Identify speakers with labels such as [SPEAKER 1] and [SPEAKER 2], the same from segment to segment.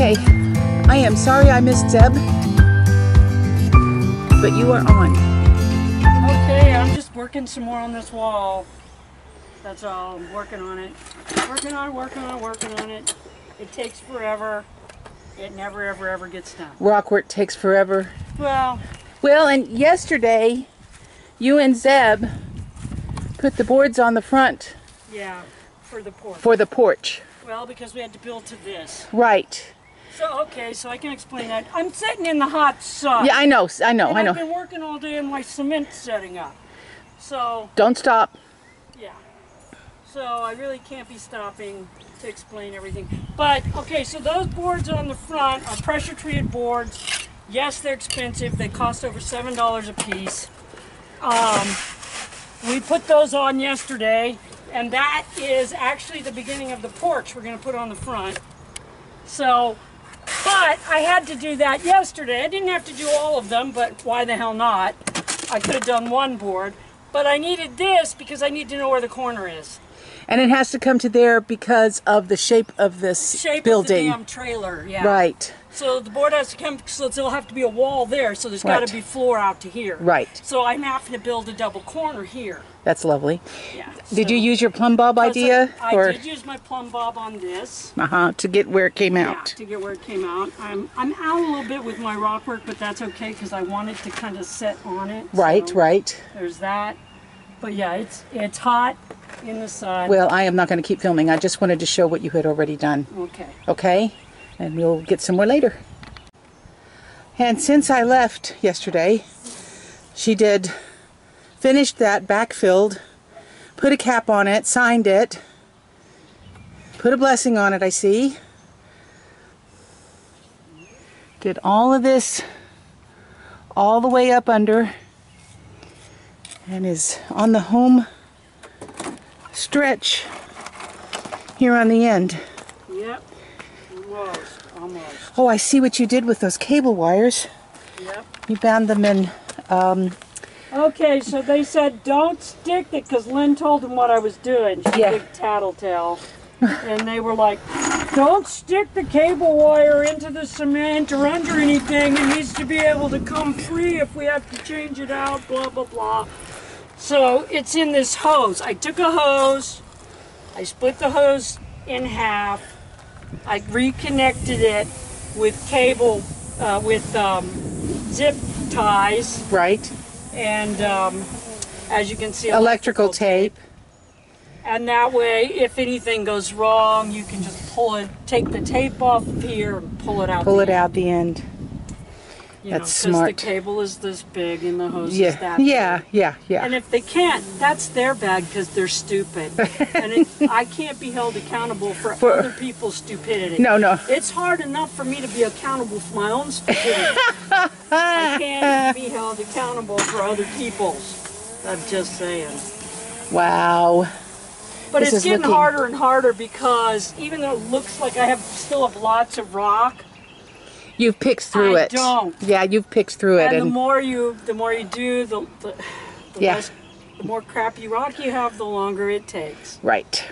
[SPEAKER 1] Okay, I am sorry I missed Zeb, but you are on.
[SPEAKER 2] Okay, I'm just working some more on this wall. That's all. I'm working on it. Working on it. It takes forever. It never, ever gets done.
[SPEAKER 1] Rock work takes forever.
[SPEAKER 2] Well,
[SPEAKER 1] and yesterday, you and Zeb put the boards on the front.
[SPEAKER 2] Yeah, for the porch.
[SPEAKER 1] For the porch.
[SPEAKER 2] Well, because we had to build to this.
[SPEAKER 1] Right.
[SPEAKER 2] So, okay, so I can explain that. I'm sitting in the hot sun.
[SPEAKER 1] Yeah, I know.
[SPEAKER 2] I've been working all day and my cement's setting up. So...
[SPEAKER 1] Don't stop.
[SPEAKER 2] Yeah. So I really can't be stopping to explain everything. But, okay, so those boards on the front are pressure-treated boards. Yes, they're expensive. They cost over $7 a piece. We put those on yesterday, and that is actually the beginning of the porch we're going to put on the front. So, but I had to do that yesterday. I didn't have to do all of them, but why the hell not? I could have done one board, but I needed this because I need to know where the corner is.
[SPEAKER 1] And it has to come to there because of the shape of this building.
[SPEAKER 2] Of the damn trailer, yeah.
[SPEAKER 1] Right.
[SPEAKER 2] So the board has to come, so there'll have to be a wall there, so there's got to be floor out to here.
[SPEAKER 1] Right.
[SPEAKER 2] So I'm having to build a double corner here.
[SPEAKER 1] That's lovely.
[SPEAKER 2] Yeah.
[SPEAKER 1] Did you use your plumb bob idea?
[SPEAKER 2] I did use my plumb bob on this.
[SPEAKER 1] To get where it came out.
[SPEAKER 2] Yeah, to get where it came out. I'm out a little bit with my rock work, but that's okay because I want it to kind of set on it.
[SPEAKER 1] Right,
[SPEAKER 2] so
[SPEAKER 1] right.
[SPEAKER 2] There's that. But yeah, it's hot in the sun.
[SPEAKER 1] Well, I am not going to keep filming. I just wanted to show what you had already done.
[SPEAKER 2] Okay.
[SPEAKER 1] Okay? And we'll get some more later. And since I left yesterday, she did finished that, backfilled, put a cap on it, signed it, put a blessing on it, I see. Did all of this all the way up under and is on the home stretch here on the end.
[SPEAKER 2] Yep. Almost.
[SPEAKER 1] Oh, I see what you did with those cable wires.
[SPEAKER 2] Yep.
[SPEAKER 1] You bound them in...
[SPEAKER 2] Okay, so they said don't stick it because Lynn told them what I was doing. She's
[SPEAKER 1] Yeah.
[SPEAKER 2] a big tattletale. And they were like, don't stick the cable wire into the cement or under anything. It needs to be able to come free if we have to change it out, blah, blah, blah. So it's in this hose. I took a hose, I split the hose in half, I reconnected it with cable, zip ties.
[SPEAKER 1] Right.
[SPEAKER 2] And as you can see,
[SPEAKER 1] Electrical tape.
[SPEAKER 2] And that way, if anything goes wrong, you can just take the tape off of here and pull it out.
[SPEAKER 1] Pull it out the end. That's smart.
[SPEAKER 2] Because the cable is this big and the hose is that
[SPEAKER 1] big. Yeah.
[SPEAKER 2] And if they can't, that's their bad because they're stupid. And I can't be held accountable for other people's stupidity.
[SPEAKER 1] No.
[SPEAKER 2] It's hard enough for me to be accountable for my own stupidity. I can't be held accountable for other people's. I'm just saying.
[SPEAKER 1] Wow.
[SPEAKER 2] But it's getting harder and harder because even though it looks like I still have lots of rock,
[SPEAKER 1] you've picked through it.
[SPEAKER 2] I don't.
[SPEAKER 1] Yeah, you've picked through it.
[SPEAKER 2] And the more you do, the more crappy rock you have, the longer it takes.
[SPEAKER 1] Right.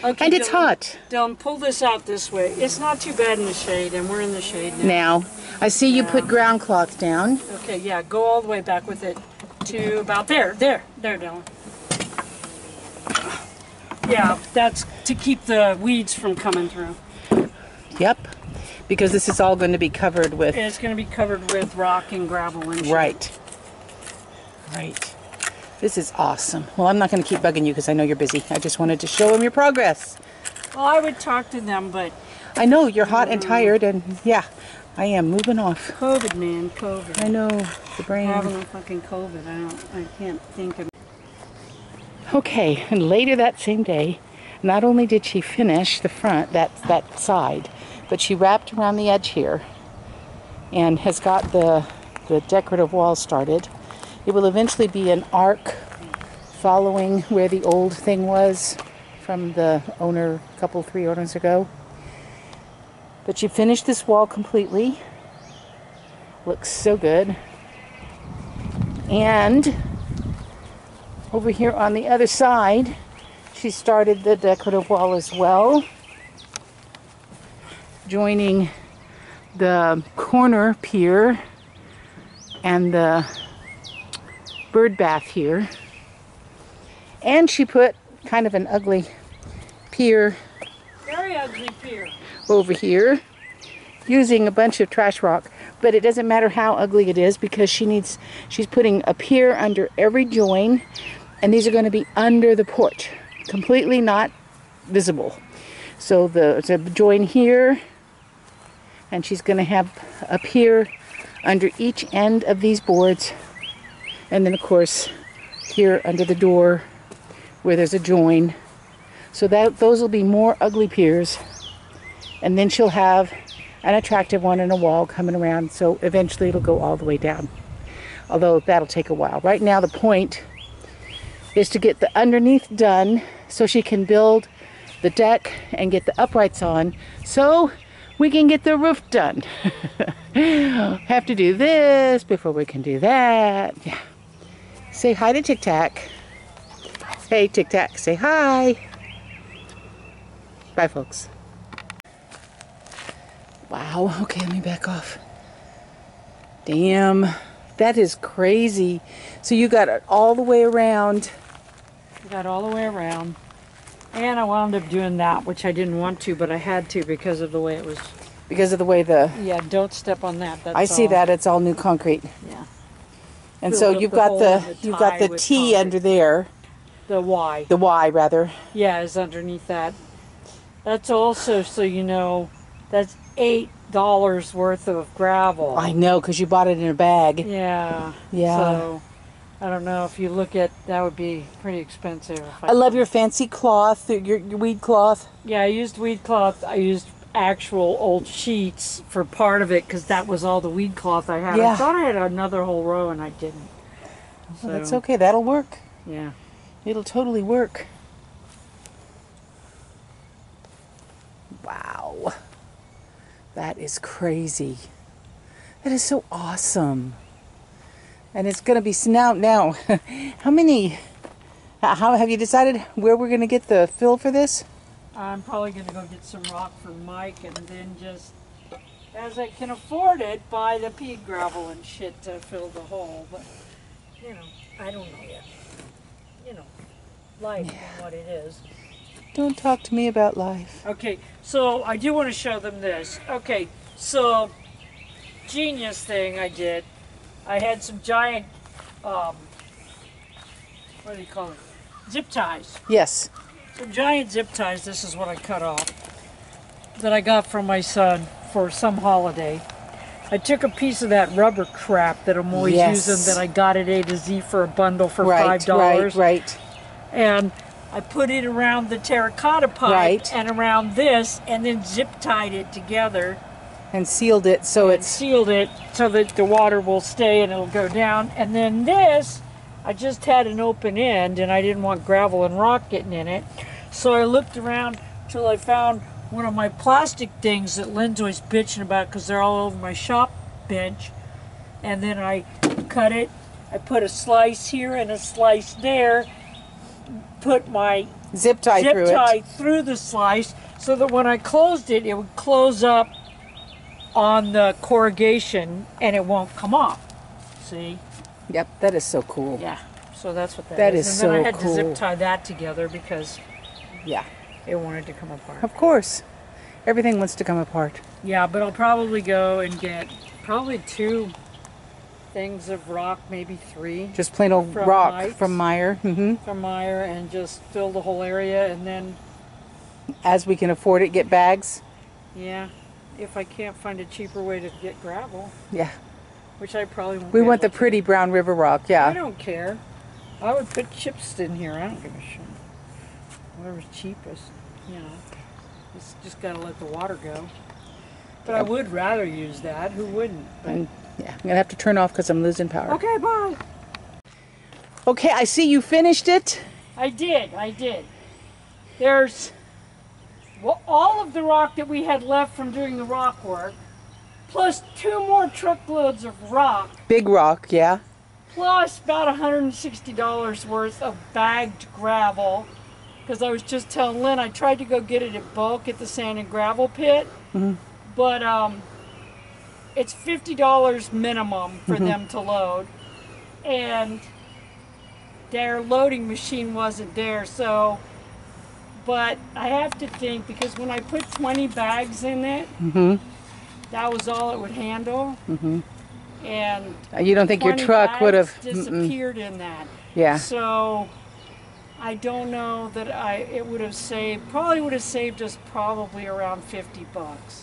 [SPEAKER 2] Okay,
[SPEAKER 1] And it's hot.
[SPEAKER 2] Dylan, pull this out this way. It's not too bad in the shade, and we're in the shade now.
[SPEAKER 1] Now, I see you put ground cloth down.
[SPEAKER 2] Okay, yeah, go all the way back with it to about there, Dylan. Yeah, that's to keep the weeds from coming through.
[SPEAKER 1] Yep, because this is all going to be covered with...
[SPEAKER 2] It's going to be covered with rock and gravel and shit.
[SPEAKER 1] Right. This is awesome. Well, I'm not going to keep bugging you because I know you're busy. I just wanted to show them your progress.
[SPEAKER 2] Well, I would talk to them, but...
[SPEAKER 1] I know, you're hot and tired, and yeah, I am moving off.
[SPEAKER 2] COVID, man, COVID.
[SPEAKER 1] I know, the brain...
[SPEAKER 2] Having a fucking COVID, I can't think of...
[SPEAKER 1] Okay, and later that same day, not only did she finish the front, that side, but she wrapped around the edge here and has got the decorative wall started. It will eventually be an arc following where the old thing was from the owner, three owners ago. But she finished this wall completely. Looks so good. And over here on the other side, she started the decorative wall as well, joining the corner pier and the bird bath here. And she put kind of an ugly pier,
[SPEAKER 2] Very ugly pier,
[SPEAKER 1] over here using a bunch of trash rock. But it doesn't matter how ugly it is because she's putting a pier under every join, and these are going to be under the porch, completely not visible. So there's a join here, and she's going to have a pier under each end of these boards, and then of course here under the door where there's a join. So those will be more ugly piers, and then she'll have an attractive one and a wall coming around, so eventually it'll go all the way down, although that'll take a while. Right now the point is to get the underneath done so she can build the deck and get the uprights on so we can get the roof done. Have to do this before we can do that. Yeah. Say hi to Tic Tac. Hey Tic Tac, say hi. Bye folks. Wow, okay, let me back off. Damn, that is crazy. So you got it all the way around.
[SPEAKER 2] got all the way around. And I wound up doing that, which I didn't want to, but I had to because of the way it was.
[SPEAKER 1] Because of the way the...
[SPEAKER 2] Yeah, don't step on that. That's
[SPEAKER 1] I see
[SPEAKER 2] all.
[SPEAKER 1] that, it's all new concrete.
[SPEAKER 2] Yeah.
[SPEAKER 1] And
[SPEAKER 2] Filled
[SPEAKER 1] so
[SPEAKER 2] up
[SPEAKER 1] you've
[SPEAKER 2] the
[SPEAKER 1] got
[SPEAKER 2] hole in
[SPEAKER 1] you've got
[SPEAKER 2] tie
[SPEAKER 1] the
[SPEAKER 2] with
[SPEAKER 1] T
[SPEAKER 2] concrete.
[SPEAKER 1] under there.
[SPEAKER 2] The Y.
[SPEAKER 1] The Y rather.
[SPEAKER 2] Yeah, is underneath that. That's also, so you know, that's $8 worth of gravel.
[SPEAKER 1] I know, because you bought it in a bag.
[SPEAKER 2] Yeah.
[SPEAKER 1] Yeah.
[SPEAKER 2] So, I don't know, if you look at, that would be pretty expensive. If
[SPEAKER 1] I love your fancy cloth, your weed cloth.
[SPEAKER 2] Yeah, I used weed cloth. I used actual old sheets for part of it because that was all the weed cloth I had.
[SPEAKER 1] Yeah.
[SPEAKER 2] I thought I had another whole row and I didn't. So,
[SPEAKER 1] Well, that's okay, that'll work.
[SPEAKER 2] Yeah.
[SPEAKER 1] It'll totally work. Wow. That is crazy. That is so awesome. And it's going to be now. How have you decided where we're going to get the fill for this?
[SPEAKER 2] I'm probably going to go get some rock from Mike and then just, as I can afford it, buy the pea gravel and shit to fill the hole. But, you know, I don't know yet. You know, life and what it is.
[SPEAKER 1] Don't talk to me about life.
[SPEAKER 2] Okay, so I do want to show them this. Okay, so genius thing I did. I had some giant, what do you call it? Zip ties.
[SPEAKER 1] Yes.
[SPEAKER 2] Some giant zip ties. This is what I cut off that I got from my son for some holiday. I took a piece of that rubber crap that I'm always using that I got at A to Z for a bundle for $5.
[SPEAKER 1] Right.
[SPEAKER 2] And I put it around the terracotta pipe and around this, and then zip tied it together.
[SPEAKER 1] And sealed it so
[SPEAKER 2] sealed it so that the water will stay and it'll go down. And then this, I just had an open end and I didn't want gravel and rock getting in it. So I looked around till I found one of my plastic things that Lynn's always bitching about because they're all over my shop bench. And then I cut it. I put a slice here and a slice there. Put my
[SPEAKER 1] zip tie
[SPEAKER 2] through the slice so that when I closed it, it would close up on the corrugation and it won't come off. See?
[SPEAKER 1] Yep, that is so cool.
[SPEAKER 2] Yeah. So that's what
[SPEAKER 1] that
[SPEAKER 2] is.
[SPEAKER 1] is.
[SPEAKER 2] And then
[SPEAKER 1] so
[SPEAKER 2] I had
[SPEAKER 1] cool.
[SPEAKER 2] to zip tie that together because
[SPEAKER 1] yeah,
[SPEAKER 2] it wanted to come apart.
[SPEAKER 1] Of course. Everything wants to come apart.
[SPEAKER 2] Yeah, but I'll probably go and get probably 2 things of rock, maybe 3.
[SPEAKER 1] Just plain old
[SPEAKER 2] from
[SPEAKER 1] rock
[SPEAKER 2] Mike's,
[SPEAKER 1] from Meyer.
[SPEAKER 2] From Meyer, and just fill the whole area, and then
[SPEAKER 1] as we can afford it, get bags.
[SPEAKER 2] Yeah, if I can't find a cheaper way to get gravel.
[SPEAKER 1] Yeah.
[SPEAKER 2] Which I probably won't.
[SPEAKER 1] We want the pretty brown river rock, yeah.
[SPEAKER 2] I don't care. I would put chips in here. I don't give a shit. Whatever's cheapest, you know. It's just gotta let the water go. But I would rather use that. Who wouldn't?
[SPEAKER 1] And, yeah, I'm gonna have to turn off because I'm losing power.
[SPEAKER 2] Okay, bye.
[SPEAKER 1] Okay, I see you finished it.
[SPEAKER 2] I did. There's all of the rock that we had left from doing the rock work, plus 2 more truckloads of rock.
[SPEAKER 1] Big rock, yeah.
[SPEAKER 2] Plus about $160 worth of bagged gravel. Because I was just telling Lynn, I tried to go get it at bulk at the sand and gravel pit. But it's $50 minimum for them to load, and their loading machine wasn't there. So, but I have to think, because when I put 20 bags in it, that was all it would handle. And
[SPEAKER 1] You don't think your
[SPEAKER 2] 20
[SPEAKER 1] truck would have
[SPEAKER 2] bags disappeared in that.
[SPEAKER 1] Yeah.
[SPEAKER 2] So I don't know that it would have saved, probably would have saved us probably around $50.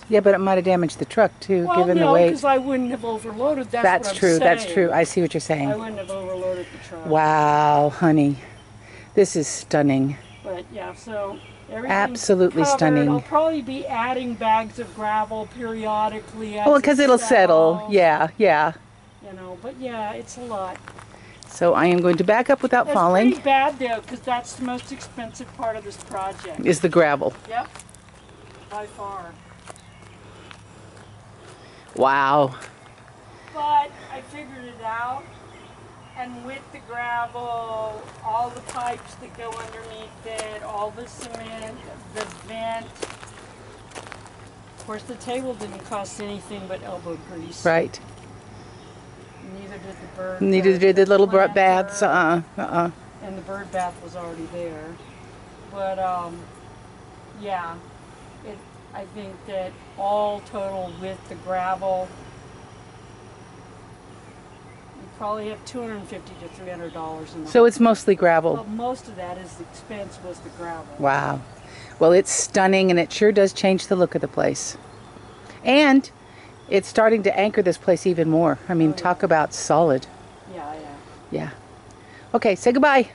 [SPEAKER 1] Yeah, but it might have damaged the truck too,
[SPEAKER 2] Well,
[SPEAKER 1] given the
[SPEAKER 2] no,
[SPEAKER 1] weight.
[SPEAKER 2] because I wouldn't have overloaded.
[SPEAKER 1] That's
[SPEAKER 2] what I'm
[SPEAKER 1] true. That's
[SPEAKER 2] saying.
[SPEAKER 1] true. I see what you're
[SPEAKER 2] I
[SPEAKER 1] saying.
[SPEAKER 2] wouldn't have overloaded the truck.
[SPEAKER 1] Wow, honey. This is stunning.
[SPEAKER 2] But yeah, so everything's
[SPEAKER 1] Absolutely
[SPEAKER 2] covered.
[SPEAKER 1] stunning.
[SPEAKER 2] I'll probably be adding bags of gravel periodically.
[SPEAKER 1] Well, because it'll settle. Yeah, yeah.
[SPEAKER 2] You know, but yeah, it's a lot.
[SPEAKER 1] So I am going to back up without
[SPEAKER 2] It's
[SPEAKER 1] falling.
[SPEAKER 2] pretty bad though, because that's the most expensive part of this project.
[SPEAKER 1] Is the gravel.
[SPEAKER 2] Yep, by far.
[SPEAKER 1] Wow.
[SPEAKER 2] But I figured it out, and with the gravel, all the pipes that go underneath it, all the cement, the vent. Of course, the table didn't cost anything but elbow grease.
[SPEAKER 1] Right.
[SPEAKER 2] Neither did the bird.
[SPEAKER 1] Neither did the little
[SPEAKER 2] planter,
[SPEAKER 1] baths.
[SPEAKER 2] And the bird bath was already there. But yeah, I think that all total with the gravel, you probably have $250 to $300 in the
[SPEAKER 1] So it's mostly gravel.
[SPEAKER 2] But most of that is the expense was the gravel.
[SPEAKER 1] Wow. Well, it's stunning, and it sure does change the look of the place. And it's starting to anchor this place even more. I mean, talk about solid.
[SPEAKER 2] Yeah, yeah.
[SPEAKER 1] Yeah. Okay, say goodbye.